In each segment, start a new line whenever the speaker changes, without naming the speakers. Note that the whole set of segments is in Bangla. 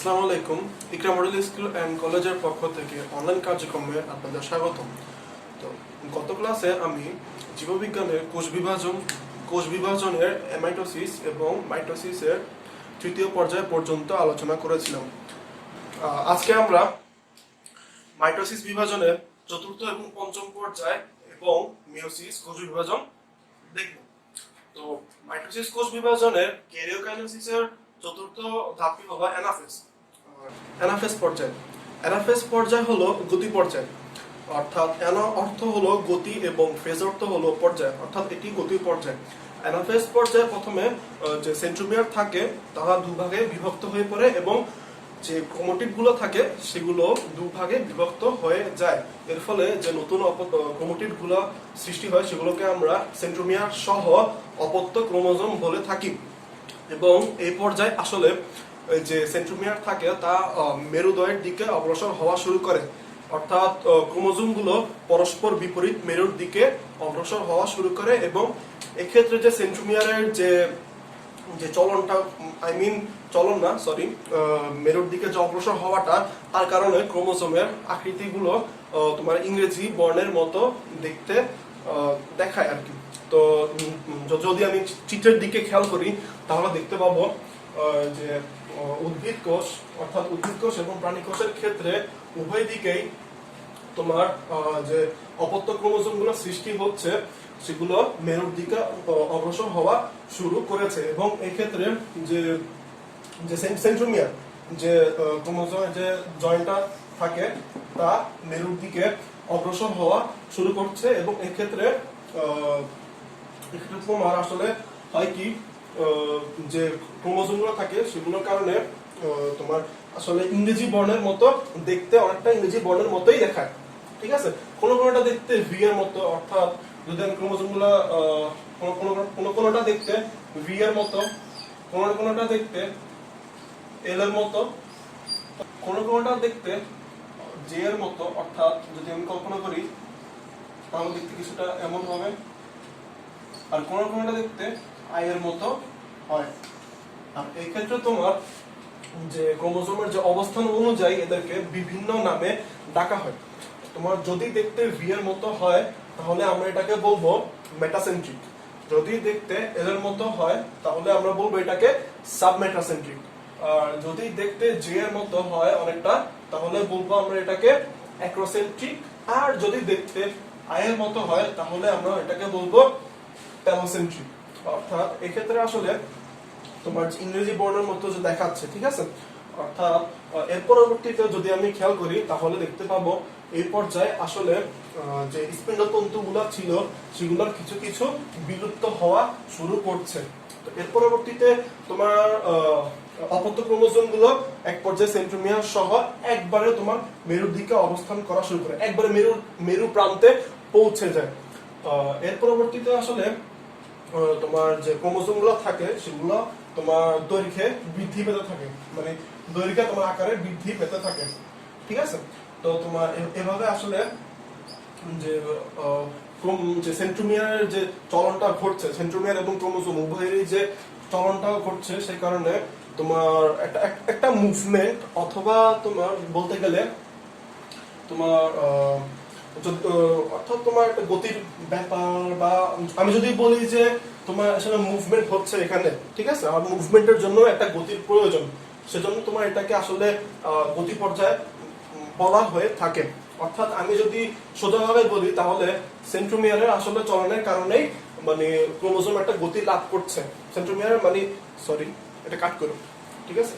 আসসালামু আলাইকুম। ইকরা মডেল স্কুল অ্যান্ড কলেজের পক্ষ থেকে অনলাইন কার্যক্রমে আপনাদের স্বাগতম। তো গত ক্লাসে আমি জীববিজ্ঞানের কোষ বিভাজনের এমাইটোসিস এবং মাইটোসিসের তৃতীয় পর্যায় পর্যন্ত আলোচনা করেছিলাম। আজকে আমরা মাইটোসিস বিভাজনের চতুর্থ এবং পঞ্চম পর্যায় এবং মিওসিস কোষ বিভাজন দেখব। তো মাইটোসিস কোষ বিভাজনের ক্যারিওকাইনেসিসের চতুর্থ ধাপটি হলো অ্যানাফেজ। অ্যানাফেজ পর্যায়। অ্যানাফেজ পর্যায় হলো গতি পর্যায়, অর্থাৎ অ্যানা অর্থ হলো গতি এবং ফেজ অর্থ হলো পর্যায়, অর্থাৎ এটি গতি পর্যায়। অ্যানাফেজ পর্যায়ে প্রথমে যে সেন্ট্রোমিয়ার থাকে তারা দুভাগে বিভক্ত হয়ে পড়ে এবং যে ক্রোমাটিড গুলো থাকে সেগুলো দুভাগে বিভক্ত হয়ে যায়। এর ফলে যে নতুন ক্রোমাটিড গুলো সৃষ্টি হয় সেগুলোকে আমরা সেন্ট্রোমিয়ার সহ অপত্য ক্রোমোজোম বলে থাকি। এবং এই পর্যায়ে আসলে যে সেন্ট্রোমিয়ার থাকে তা মেরুদয়ের দিকে অগ্রসর হওয়া শুরু করে, অর্থাৎ ক্রোমোজোমগুলো পরস্পর বিপরীত মেরুর দিকে অগ্রসর হওয়া শুরু করে। এবং এক্ষেত্রে যে সেন্ট্রোমিয়ারের যে চলনটা মেরুর দিকে যে অগ্রসর হওয়াটা, তার কারণে ক্রোমোজোমের আকৃতিগুলো তোমার ইংরেজি বর্ণের মতো দেখতে দেখায় আর কি। তো যদি আমি চিত্রের দিকে খেয়াল করি তাহলে দেখতে পাবো যে উদ্ভিদ কোষ এবং প্রাণী কোষের ক্ষেত্রে উভয় দিকেই তোমার যে অপত্য ক্রোমোজোম গুলো সৃষ্টি হচ্ছে সেগুলো মেরুর দিকে অগ্রসর হওয়া শুরু করেছে। এবং এই ক্ষেত্রে যে সেন্ট্রোমিয়ার যে ক্রোমোজোমের যে জয়েন্টটা থাকে তা মেরুর দিকে অগ্রসর হওয়া শুরু করছে। এবং এই ক্ষেত্রে তোমার আসলে হয় কি, যে ক্রোমোজোম গুলো থাকে সেগুলোর কারণে তোমার আসলে ইংরেজি বর্ণের মতো দেখতে, অনেকটা ইংরেজি বর্ণের মতোই দেখায়, ঠিক আছে। কোনোটা দেখতে ভি এর মতো, অর্থাৎ যদি আমি ক্রোমোজোম গুলা কোনোটা দেখতে ভি এর মতো, কোনোটা দেখতে এল এর মতো, কোনোটা দেখতে জে এর মতো, অর্থাৎ যদি আমি কল্পনা করি তাহলে দেখতে কিছুটা এমন হবে, আর কোনোটা দেখতে আই এর মতো হয়। আর এই ক্ষেত্রে তোমার যে ক্রোমোজোমের যে অবস্থান অনুযায়ী এদেরকে বিভিন্ন নামে ডাকা হয়। তোমার যদি দেখতে ভি এর মতো হয় তাহলে আমরা এটাকে বলবো মেটাসেন্ট্রিক, যদি দেখতে এল এর মতো হয় তাহলে আমরা বলবো এটাকে সাবমেটাসেন্ট্রিক, আর যদি দেখতে জে এর মতো হয় অনেকটা তাহলে বলবো আমরা এটাকে অ্যাক্রোসেন্ট্রিক, আর যদি দেখতে আই এর মতো হয় তাহলে আমরা এটাকে বলবো প্যালোসেন্ট্রিক। অর্থাৎ এক্ষেত্রে আসলে তোমার ইংরেজি বর্ণের মতো যে দেখাচ্ছে, ঠিক আছে। অর্থাৎ এর পরবর্তীতে যদি আমি খেয়াল করি তাহলে দেখতে পাবো এই পর্যায়ে আসলে যে স্পিন্ডল গুলা ছিল সেগুলোর কিছু কিছু বিলুপ্ত হওয়া শুরু করছে। তো এর পরবর্তীতে তোমার অপত্য ক্রোমোজোম গুলো এক পর্যায়ে সেন্ট্রোমিয়ার সহ একবারে তোমার মেরুর দিকে অবস্থান করা শুরু করে, একবারে মেরু প্রান্তে পৌঁছে যায়। এর পরবর্তীতে আসলে তোমার যে ক্রোমোজোম গুলো থাকে সেগুলো তোমার দৈর্ঘ্যে বৃদ্ধি পেতে থাকে, মানে দৈর্ঘ্যে তোমার আকারে বৃদ্ধি পেতে থাকে, ঠিক আছে। তো তোমার এভাবে আসলে যে সেন্ট্রোমিয়ারের যে চলনটা ঘটছে, সেন্ট্রোমিয়ার এবং ক্রোমোজোম উভয়েরই যে চলনটা ঘটছে সেই কারণে তোমার একটা মুভমেন্ট, অথবা তোমার বলতে গেলে তোমার অর্থাৎ তোমার একটা গতির ব্যাপার, বা আমি যদি বলি যে তোমার আসলে মুভমেন্ট হচ্ছে এখানে, ঠিক আছে, আর মুভমেন্টের জন্য একটা গতির প্রয়োজন, সেজন্য তোমার এটাকে আসলে গতি পর্যায়ে বলা হয়ে থাকে। অর্থাৎ আমি যদি সোজাভাবে বলি তাহলে সেন্ট্রোমিয়ারের আসলে চলনের কারণেই মানে ক্রোমোজোম একটা গতি লাভ করছে। সেন্ট্রোমিয়ার এটা কাট করো, ঠিক আছে,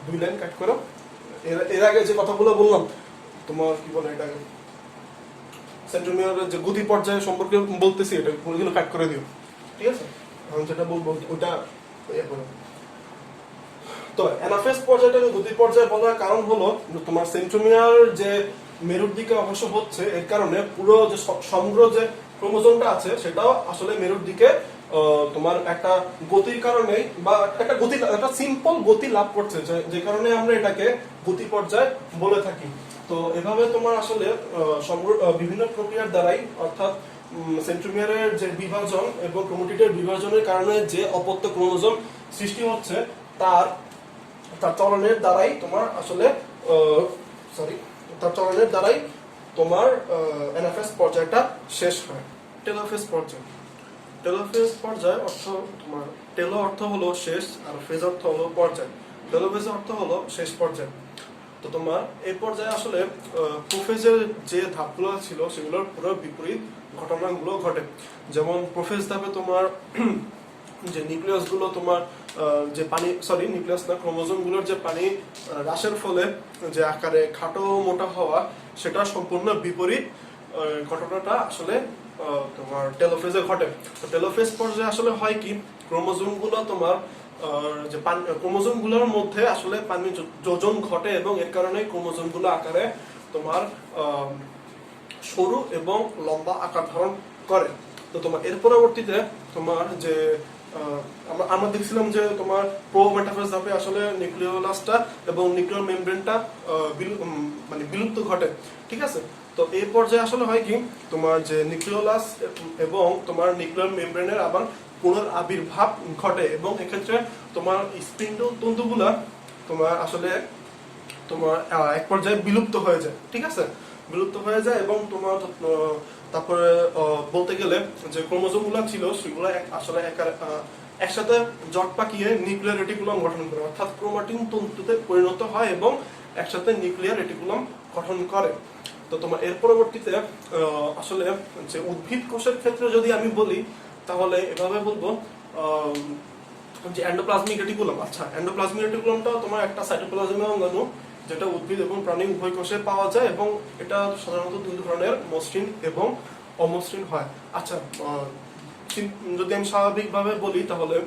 2 লাইন কাট করো। এর আগে যে কথাগুলো বললাম তোমার কি বলে এটাকে সেন্ট্রোমিয়ারের যে গতি পর্যায় সম্পর্কে বলতেছি, এটা পুরোগুলো কাট করে দিও, ঠিক আছে। আমি যেটা বলবো ওটা তো অ্যানাফেজ পর্যায়টাকে গতি পর্যায় বলার কারণ হলো তোমার সেন্ট্রোমিয়ার যে মেরুর দিকে অগ্রসর হচ্ছে এর কারণে পুরো যে সমগ্র যে ক্রোমোজোমটা আছে সেটাও আসলে মেরুর দিকে তোমার একটা গতির কারণেই, বা একটা সিম্পল গতি লাভ করছে, যে কারণে আমরা এটাকে গতি পর্যায় বলে থাকি। তো এভাবে তোমার আসলে বিভিন্ন প্রক্রিয়ার দ্বারাই, অর্থাৎ সেন্ট্রোমিয়ারের যে বিভাজন এবং ক্রোমাটিডের বিভাজনের কারণে যে অপত্য ক্রোমোজোম সৃষ্টি হচ্ছে তার তার চলনের দ্বারাই তোমার আসলে তার চলনের দ্বারাই তোমার অ্যানাফেজ পর্যায়টা শেষ হয়। টেলোফেজ পর্যায়, টেলোফেজ পর্যায় অর্থ তোমার টেলো অর্থ হলো শেষ আর ফেজ অর্থ হলো পর্যায়। টেলোফেজ অর্থ হলো শেষ পর্যায়। তো তোমার এই পর্যায়ে আসলে প্রোফেজের যে ধাপগুলো ছিল সেগুলোর পুরো বিপরীত ঘটনাগুলো ঘটে। যেমন প্রোফেজ ধাপে তোমার যে নিউক্লিয়াস গুলো তোমার যে পানি নিউক্লিয়াস না ক্রোমোজোম গুলোর যে পানি হ্রাসের ফলে যে আকারে খাটো মোটা হওয়া, সেটা সম্পূর্ণ বিপরীত ঘটনাটা আসলে তোমার টেলোফেজে ঘটে। তো টেলোফেজ পর্যায়ে আসলে হয় কি, ক্রোমোজোম গুলো তোমার যে ক্রোমোজোম গুলোর মধ্যে আসলে পানি যোজন ঘটে এবং এর কারণে ক্রোমোজোম গুলো আকারে তোমার সরু এবং লম্বা আকার ধারণ করে। তো তোমার এর পরবর্তীতে তোমার যে আমরা দেখছিলাম যে তোমার প্রো মেটাফেজ ধাপে আসলে নিউক্লিওলাসটা এবং নিউক্লিয়ার মেমব্রেনটা মানে বিলুপ্ত ঘটে, ঠিক আছে। তো এই পর্যায়ে আসলে হয় কি, তোমার যে নিউক্লিওলাস এবং তোমার নিউক্লিয়ার মেমব্রেনের আবার পুনরাবির্ভাব ঘটে এবং এক্ষেত্রে তোমার স্পিন্ড তন্তুগুলা তোমার আসলে তোমার এক পর্যায়ে বিলুপ্ত হয়ে যায়, ঠিক আছে, বিলুপ্ত হয়ে যায়। এবং তোমার তারপরে বলতে গেলে যে ক্রোমোজোম গুলা ছিল সেগুলো আসলে একসাথে জট পাকিয়ে নিউক্লিয়ার রেটিকুলাম গঠন করে, অর্থাৎ ক্রোমাটিন তন্তুতে পরিণত হয় এবং একসাথে নিউক্লিয়ার রেটিকুলাম গঠন করে। তো তোমার এর পরবর্তীতে আসলে যে উদ্ভিদ কোষের ক্ষেত্রে যদি আমি বলি তাহলে এভাবে বলবো যে এন্ডোপ্লাজমিক রেটিকুলাম। আচ্ছা, এন্ডোপ্লাজমিক রেটিকুলামটা তোমার একটা সাইটোপ্লাজমের অঙ্গাণু, যেটা উদ্ভিদ এবং প্রাণী উভয় কোষে পাওয়া যায় এবং এটা সাধারণত দুই ধরনের, মসৃণ এবং অমসৃণ হয়। আচ্ছা, যদি আমি স্বাভাবিকভাবে বলি তাহলে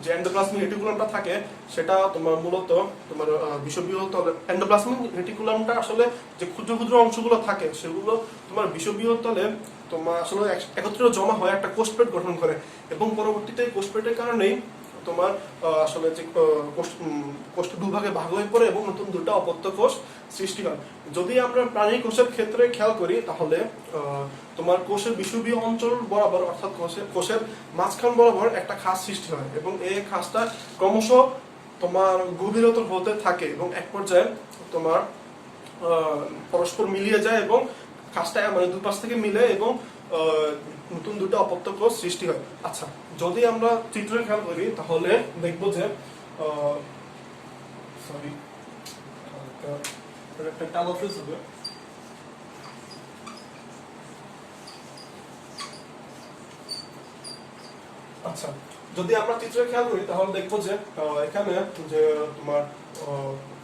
যে এন্ডোপ্লাজমিক রেটিকুলামটা থাকে সেটা তোমার মূলত তোমার বিষুবীয় তলে, এন্ডোপ্লাজমিক রেটিকুলামটা আসলে যে ক্ষুদ্র ক্ষুদ্র অংশগুলো থাকে সেগুলো তোমার বিষুবীয় তলে তোমার আসলে একত্রে জমা হয় একটা কোষপেট গঠন করে এবং পরবর্তীতে কোষপেটের কারণেই তোমার আসলে যে কোষ দুভাগে ভাগ হয়ে পড়ে এবং নতুন দুটো অপত্য কোষ সৃষ্টি হয়। যদি আমরা প্রাণী কোষের ক্ষেত্রে খেয়াল করি তাহলে তোমার কোষের বিষুবীয় অঞ্চল বরাবর, অর্থাৎ কোষের মাঝখান বরাবর একটা খাস সৃষ্টি হয় এবং এই খাসটা ক্রমশ তোমার গভীরতর হতে থাকে এবং এক পর্যায়ে তোমার পরস্পর মিলিয়ে যায় এবং খাসটা মানে দুই পাশ থেকে মিলে এবং নতুন দুটো অপত্য কোষ সৃষ্টি হয়। আচ্ছা, যদি আমরা চিত্রে খেয়াল করি তাহলে দেখবো যে একটা টেলোফেজ হবে। আচ্ছা, যদি আমরা চিত্রে খেয়াল করি তাহলে দেখবো যে এখানে যে তোমার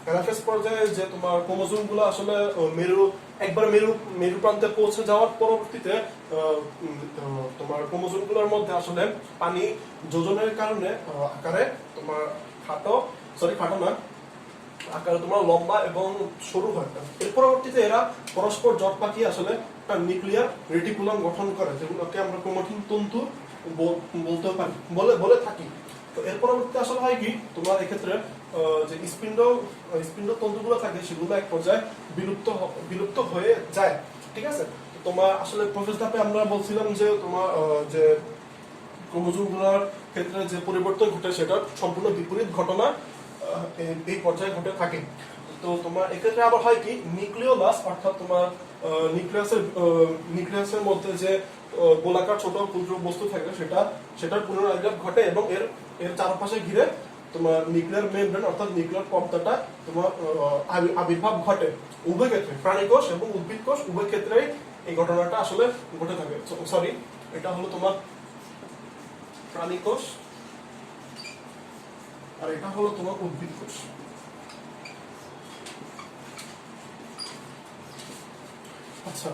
অ্যানাফেজ পর্যায়ে যে তোমার ক্রোমোজোম গুলো আসলে মেরু প্রান্তে পৌঁছে যাওয়ার পরবর্তীতে তোমার ক্রোমোজোম গুলোর মধ্যে আসলে পানি যোজনের কারণে আকারে তোমার খাটো না আকারে তোমার লম্বা এবং সরু হয়। এর পরবর্তীতে এরা পরস্পর জট পাকিয়ে আসলে একটা নিউক্লিয়ার রেটিকুলাম গঠন করে, যেগুলোকে আমরা ক্রোমাটিন তন্তু বলতে পারি, বলে থাকি। তো এর পরবর্তীতে আসলে হয় কি, তোমার এক্ষেত্রে যে স্পিন্ড তন্তুগুলো থাকে সেগুলো এক পর্যায়ে বিলুপ্ত হয়ে যায়, ঠিক আছে। তোমার আসলে প্রোফেজ ধাপে আমরা বলছিলাম যে তোমার যে ক্রোমোজোমগুলোর ক্ষেত্রে যে পরিবর্তন ঘটে সেটা সম্পূর্ণ বিপরীত ঘটনা এই পর্যায়ে ঘটে থাকে। তো তোমার এক্ষেত্রে আবার হয় কি, নিউক্লিওলাস অর্থাৎ তোমার নিউক্লিয়াসের মধ্যে যে গোলাকার ছোট ক্ষুদ্র বস্তু থাকে সেটার পুনরাবির্ভাব ঘটে এবং এর চারপাশে ঘিরে তোমার নিউক্লিয়ার মেমব্রেন অর্থাৎ নিউক্লিয়ার পর্দাটা তোমার আবির্ভাব ঘটে। উভয় ক্ষেত্রে প্রাণী কোষ এবং উদ্ভিদ কোষ উভয় ক্ষেত্রেই এই ঘটনাটা আসলে ঘটে থাকে। এটা হলো তোমার প্রাণী কোষ আর এটা হলো তোমার উদ্ভিদ কোষ। আচ্ছা,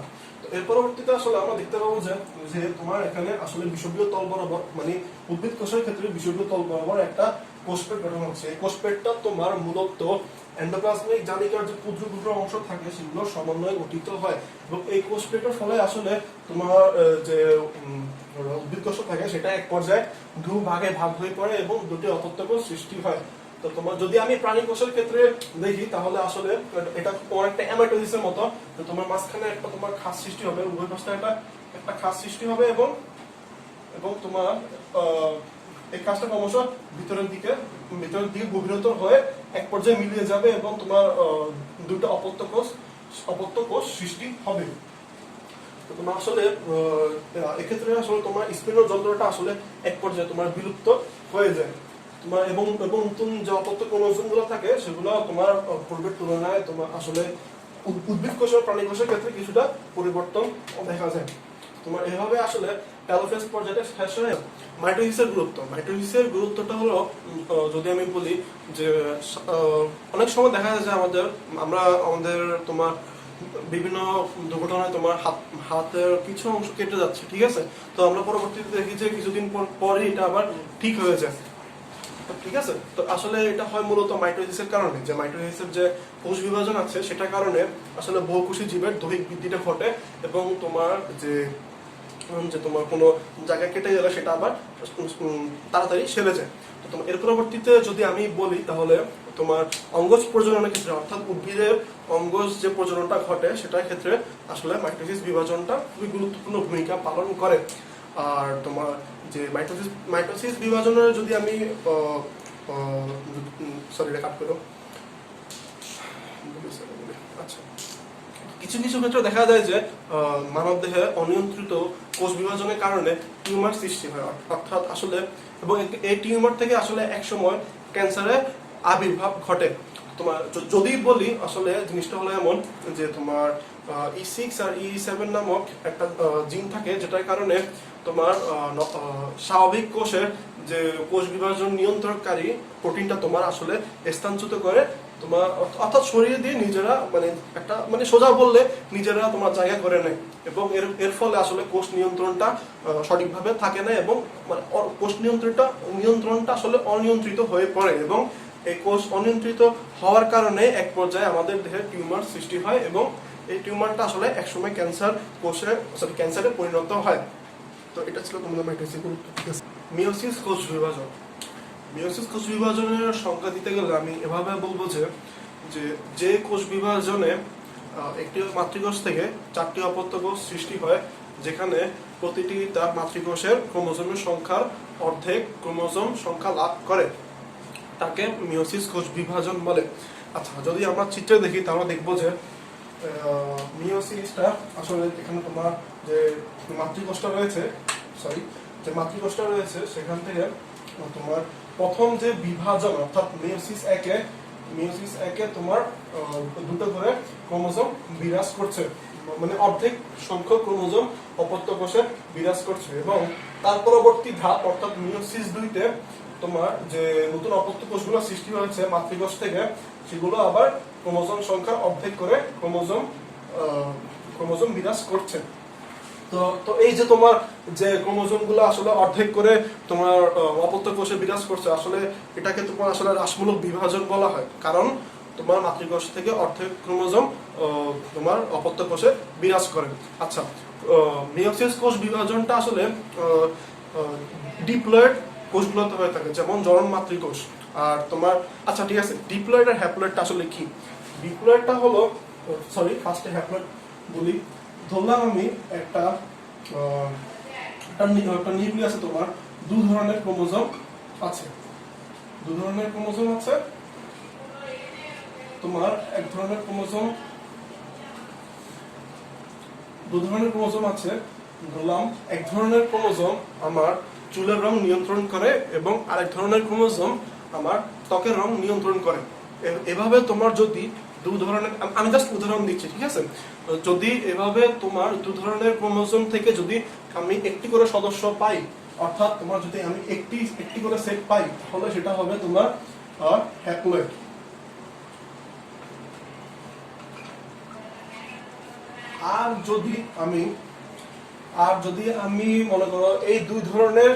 এর পরবর্তীতে আসলে আমরা দেখতে পাবো যে তোমার এখানে আসলে বিষুবীয় তল বরাবর, মানে উদ্ভিদ কোষের ক্ষেত্রে বিষুবীয় তল বরাবর একটা কোষপেট গঠন হচ্ছে। এই কোষপেটটা তোমার মূলত এন্ডোপ্লাজমিক জালিকার যে ক্ষুদ্র ক্ষুদ্র অংশ থাকে সেগুলো সমন্বয়ে গঠিত হয় এবং এই কোষপেটের ফলে আসলে তোমার যে উদ্ভিদ কোষ থাকে সেটা এক পর্যায়ে দু ভাগে ভাগ হয়ে পড়ে এবং দুটি অপত্য কোষ সৃষ্টি হয়। তো তোমার যদি আমি প্রাণী কোষের ক্ষেত্রে দেখি তাহলে আসলে এটা তোমার একটা অ্যামাটোসিসের মতো, তো তোমার মাঝখানে একটা তোমার খাস সৃষ্টি হবে, উভয় পাশে একটা খাস সৃষ্টি হবে এবং তোমার এই কাজটা ক্রমশ ভিতরের দিকে গভীরতর হয়ে এক পর্যায়ে মিলিয়ে যাবে এবং তোমার দুটো অপত্য কোষ সৃষ্টি হবে। তো তোমার আসলে এক্ষেত্রে আসলে তোমার স্পিনার যন্ত্রটা আসলে এক পর্যায়ে তোমার বিলুপ্ত হয়ে যায় তোমার, এবং নতুন যে অপত্য ক্রোমোজোম গুলো থাকে সেগুলো তোমার পূর্বের তুলনায় তোমার আসলে উদ্ভিদ কোষ ও প্রাণী কোষের ক্ষেত্রে কিছুটা পরিবর্তন দেখা যায়। তোমার এভাবে আসলে টেলোফেজ পর্যায়ে শেষ হয়ে মাইটোসিসের গুরুত্বটা হলো, যদি আমি বলি যে অনেক সময় দেখা যায় যে আমরা আমাদের তোমার বিভিন্ন দুর্ঘটনায় তোমার হাতের কিছু অংশ কেটে যাচ্ছে, ঠিক আছে, তো আমরা পরবর্তীতে দেখি যে কিছুদিন পরই এটা আবার ঠিক হয়ে যায়, ঠিক আছে। তো আসলে এটা হয় মূলত মাইটোসিসের কারণে, যে মাইটোসিসের যে কোষ বিভাজন আছে সেটার কারণে আসলে বহুকোষী জীবের দৈহিক বৃদ্ধিটা ঘটে এবং তোমার যে তোমার কোনো জায়গায় কেটে গেলে সেটা আবার তাড়াতাড়ি সেরে যায়। তো তোমার এর পরবর্তীতে যদি আমি বলি তাহলে তোমার অঙ্গজ প্রজননের ক্ষেত্রে, অর্থাৎ উদ্ভিদের অঙ্গজ যে প্রজননটা ঘটে সেটার ক্ষেত্রে আসলে মাইটোসিস বিভাজনটা খুবই গুরুত্বপূর্ণ ভূমিকা পালন করে। আর তোমার যে মাইটোসিস বিভাজনের যদি আমি আচ্ছা, কিছু ক্ষেত্রে দেখা যায় যে মানব দেহে অনিয়ন্ত্রিত কোষ বিভাজনের কারণে টিউমার সৃষ্টি হয়, অর্থাৎ আসলে এবং এই টিউমার থেকে আসলে একসময় ক্যান্সারের আবির্ভাব ঘটে। তোমার যদি বলি আসলে জিনিসটা হলো এমন যে তোমার E6 আর E7 নামক একটা জিন থাকে, যেটার কারণে তোমার স্বাভাবিক কোষের যে কোষ বিভাজন নিয়ন্ত্রণকারী প্রোটিনটা তোমার আসলে স্থানচ্যুত করে তোমার, অর্থাৎ শরীর দিয়ে নিজেরা মানে সোজা বললে নিজেরা তোমার জায়গা করে নেয়, এবং এর ফলে আসলে কোষ নিয়ন্ত্রণটা সঠিকভাবে থাকে না, এবং মানে কোষ নিয়ন্ত্রণটা আসলে অনিয়ন্ত্রিত হয়ে পড়ে, এবং এই কোষ অনিয়ন্ত্রিত হওয়ার কারণে এক পর্যায়ে আমাদের দেহে টিউমার সৃষ্টি হয়, এবং এই টিউমারটা আসলে একসময় ক্যান্সারে পরিণত হয়। তো এটা ছিল তোমাদের মাইটোসিস গুরুত্ব। মিওসিস কোষ বিভাজন। মিওসিস কোষ বিভাজনের সংজ্ঞা দিতে গেলে আমি এভাবে বলবো যে কোষ বিভাজনে একটি মাতৃকোষ থেকে 4টি অপত্য কোষ সৃষ্টি হয়, যেখানে প্রতিটি তার মাতৃকোষের ক্রোমোজোমের সংখ্যার অর্ধেক ক্রোমোজোম সংখ্যা লাভ করে, তাকে মিওসিস কোষ বিভাজন বলে। আচ্ছা, যদি আমরা চিত্রে দেখি তাহলে দেখবো যে মিওসিসটা আসলে এখানে তোমার যে মাতৃকোষটা রয়েছে সেখান থেকে তোমার প্রথম যে বিভাজন, অর্থাৎ মিওসিস একে তোমার দুটো করে ক্রোমোজোম বিরাজ করছে, মানে অর্ধেক সংখ্যক ক্রোমোজোম অপত্য কোষে বিরাজ করছে, এবং তার পরবর্তী ধাপ অর্থাৎ মিওসিস 2-তে তোমার যে নতুন অপত্য কোষগুলো সৃষ্টি হয়েছে মাতৃকোষ থেকে, সেগুলো আবার ক্রোমোজোম সংখ্যা অর্ধেক করে ক্রোমোজোম বিরাজ করছে। তো এই যে তোমার যে ক্রোমোজোমগুলো আসলে অর্ধেক করে তোমার অপত্য কোষে বিরাজ করছে, আসলে এটাকে তোমার আসলে হ্রাসমূলক বিভাজন বলা হয়, কারণ তোমার মাতৃকোষ থেকে অর্ধেক ক্রোমোজোম তোমার অপত্য কোষে বিরাজ করে। আচ্ছা, মিওসিস কোষ বিভাজনটা আসলে ডিপ্লয়েড কোষগুলোতে হয়ে থাকে, যেমন জনন মাতৃকোষ। আর তোমার আচ্ছা ঠিক আছে, ডিপ্লয়েড আর হ্যাপ্লয়েডটা আসলে কি? ডিপ্লয়েডটা হলো ফার্স্টে হ্যাপ্লয়েড বলি। ধরলাম আমি একটা নিউক্লিয়াসে তোমার দু ধরনের ক্রোমোজোম আছে, তোমার এক ধরনের ক্রোমোজোম, দু ধরনের ক্রোমোজোম আছে। ধরলাম এক ধরনের ক্রোমোজোম আমার চুলের রং নিয়ন্ত্রণ করে এবং আরেক ধরনের ক্রোমোজোম আমার ত্বকের রং নিয়ন্ত্রণ করে। এভাবে তোমার যদি দু ধরনের, আমি জাস্ট উদাহরণ দিচ্ছি, ঠিক আছে, যদি এভাবে তোমার দু ধরনের ক্রোমোজোম থেকে যদি আমি একটি করে সদস্য পাই, অর্থাৎ তোমার যদি আমি একটি করে সেট পাই, তাহলে সেটা হবে তোমার হ্যাপ্লয়েড। আর যদি আমি মনে করো এই দুই ধরনের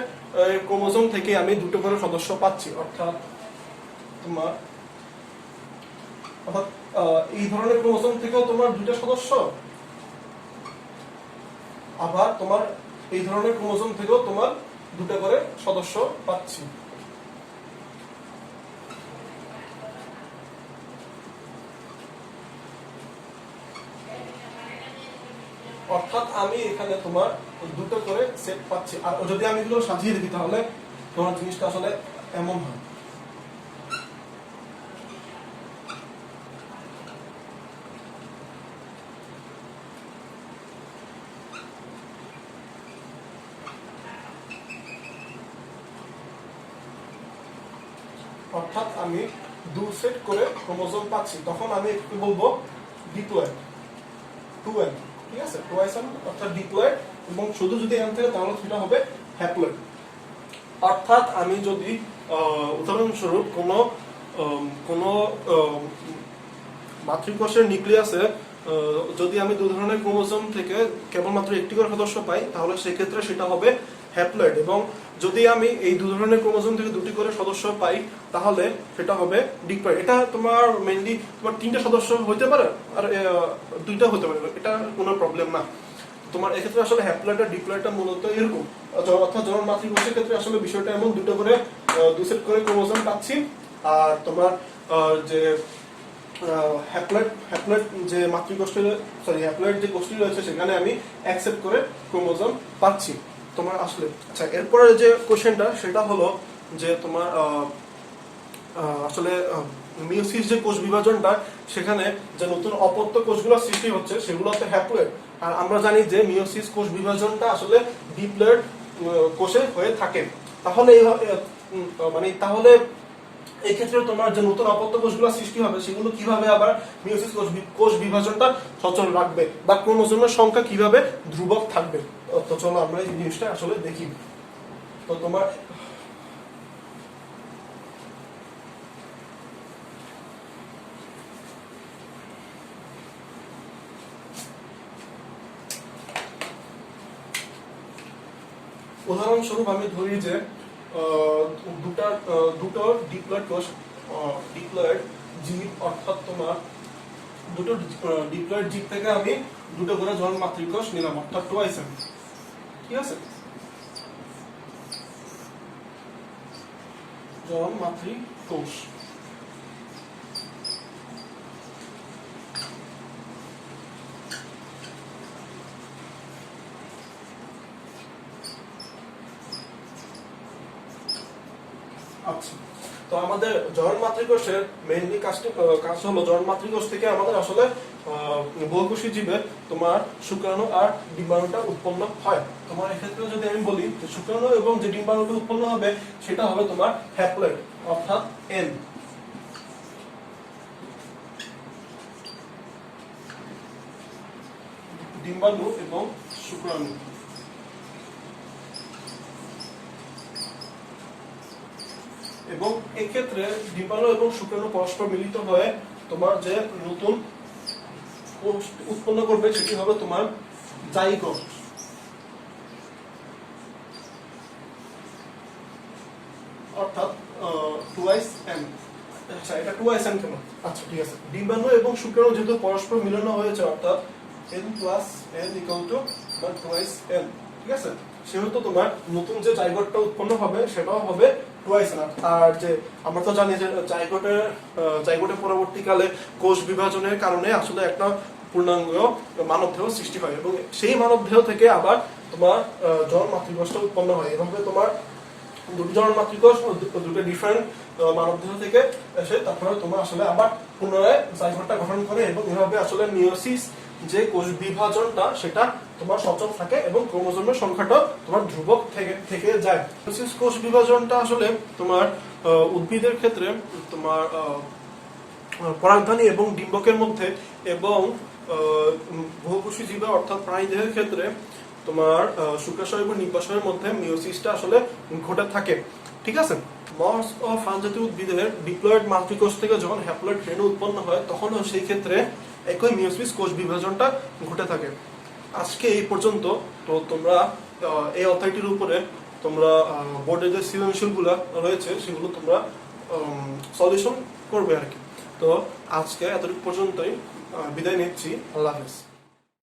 ক্রোমোজোম থেকে আমি দুটো করে সদস্য পাচ্ছি, অর্থাৎ এই ধরনের ক্রোমোজোম থেকেও তোমার দুইটা সদস্য, আবার তোমার এই ধরনের ক্রোমোজোম থেকেও তোমার দুটো করে সদস্য পাচ্ছি। অর্থাৎ আমি এখানে তোমার দুটো করে সেট পাচ্ছি। আর যদি আমি এগুলো সাজিয়ে দেখি তাহলে তোমার জিনিসটা আসলে এমন হয়। অর্থাৎ আমি 2 সেট করে ক্রোমোজোম পাচ্ছি, তখন আমি কি বলবো, ডিপ্লয়েড 2n, ঠিক আছে, 2n অর্থাৎ ডিপ্লয়েড, এবং শুধু যদি n থাকে তাহলে সেটা হবে হ্যাপ্লয়েড। অর্থাৎ আমি যদি উদাহরণস্বরূপ কোনো মাতৃকোষের নিউক্লিয়াসে যদি আমি 2 ধরনের ক্রোমোজোম থেকে কেবলমাত্র একটি করে সদস্য পাই, তাহলে সেক্ষেত্রে সেটা হবে হ্যাপ্লয়েড, এবং যদি আমি এই 2 ধরনের ক্রোমোজোম থেকে 2টি করে সদস্য পাই তাহলে সেটা হবে ডিপ্লয়েড। এটা তোমার মেইনলি তোমার 3টা সদস্য হতে পারে আর 2টা হতে পারে, এটা কোনো প্রবলেম না। তোমার এক্ষেত্রে আসলে হ্যাপ্লয়েড আর ডিপ্লয়েডটা মূলত এরকম, অর্থাৎ জনন মাতৃকোষের ক্ষেত্রে আসলে বিষয়টা এমন 2 সেট করে ক্রোমোজোম পাচ্ছি, আর তোমার যে হ্যাপ্লয়েড যে মাতৃকোষটি হ্যাপ্লয়েড যে কোষটি রয়েছে সেখানে আমি 1 সেট করে ক্রোমোজোম পাচ্ছি তোমার আসলে। আচ্ছা, এরপরে যে কোশ্চেনটা সেটা হলো যে তোমার আসলে মিওসিস যে কোষ বিভাজনটা, সেখানে যে নতুন অপত্য কোষগুলো সৃষ্টি হচ্ছে সেগুলো তো হ্যাপ্লয়েড, আর আমরা জানি যে মিওসিস কোষ বিভাজনটা আসলে ডিপ্লয়েড কোষে হয়ে থাকে। তাহলে তাহলে এই ক্ষেত্রে তোমার যে নতুন অপত্য কোষগুলো সৃষ্টি হবে সেগুলো কিভাবে আবার মিওসিস কোষ বিভাজনটা সচল রাখবে, বা ক্রোমোজোমের সংখ্যা কিভাবে ধ্রুবক থাকবে। তো চলো আমরা এই জিনিসটা আসলে দেখি। তো তোমার উদাহরণস্বরূপ আমি ধরি যে দুটো ডিপ্লয়েড কোষ, ডিপ্লয়েড জীব, অর্থাৎ তোমার দুটো ডিপ্লয়েড জীব থেকে আমি 2টো করে জনন মাতৃকোষ নিলাম, অর্থাৎ 2n, ঠিক আছে, জনন মাতৃকোষ। আচ্ছা, তো আমাদের জনন মাতৃকোষের মেইনলি কাজ হলো জনন মাতৃকোষ থেকে আমাদের আসলে বহুকোষী জীবে তোমার শুক্রাণু আর ডিম্বাণুটা উৎপন্ন হয়। তোমার এক্ষেত্রে যদি আমি বলি যে শুক্রাণু এবং যে ডিম্বাণুটা উৎপন্ন হবে সেটা হবে তোমার হ্যাপ্লয়েড, অর্থাৎ n। ডিম্বাণু এবং শুক্রাণু, এবং এক্ষেত্রে ডিম্বাণু এবং শুক্রাণু পরস্পর মিলিত হয়ে তোমার যে নতুন কোষ উৎপন্ন করবে সেটি হবে তোমার জাইগোট, অর্থাৎ 2n। আচ্ছা, এটা 2n কেন? আচ্ছা, ঠিক আছে, ডিম্বাণু এবং শুক্রাণু যেহেতু পরস্পর মিলন হয়েছে, অর্থাৎ n + n = 2n, ঠিক আছে, সেহেতু তোমার নতুন যে জাইগোটটা উৎপন্ন হবে সেটাও হবে 2n। আর যে আমরা তো জানি যে জাইগোটের পরবর্তীকালে কোষ বিভাজনের কারণে আসলে একটা পূর্ণাঙ্গ মানবদেহ সৃষ্টি হয়, এবং সেই মানবদেহ থেকে আবার তোমার জনন মাতৃকোষটা উৎপন্ন হয়। এভাবে তোমার 2টি জনন মাতৃকোষ, 2টো ডিফারেন্ট মানবদেহ থেকে এসে তারপরে তোমার আসলে আবার পুনরায় জাইগোটটা গঠন করে, এবং এভাবে আসলে মিওসিস যে কোষ বিভাজনটা সেটা তোমার সচল থাকে এবং ক্রোমোজোমের সংখ্যাটা তোমার ধ্রুবক থেকে যায়। মিওসিস কোষ বিভাজনটা আসলে তোমার উদ্ভিদের ক্ষেত্রে তোমার পরাগধানী এবং ডিম্বকের মধ্যে, এবং বহুকোষী জীবে অর্থাৎ প্রাণীদেহের ক্ষেত্রে তোমার শুক্রাশয় এবং নির্বাশয়ের মধ্যে মিওসিসটা আসলে ঘটে থাকে, ঠিক আছে। মস ও ফার্ন জাতীয় উদ্ভিদের ডিপ্লয়েড মাতৃকোষ থেকে যখন হ্যাপ্লয়েড রেণু উৎপন্ন হয় তখন সেই ক্ষেত্রে একই মিওসিস কোষ বিভাজনটা ঘটে থাকে। আজকে এই পর্যন্ত। তো তোমরা এই অধ্যায়টির উপরে তোমরা বোর্ডের যে সৃজনশীলগুলো রয়েছে সেগুলো তোমরা সলিউশন করবে আর কি। তো আজকে এতটুকু পর্যন্তই, বিদায় নিচ্ছি। আল্লাহ হাফেজ।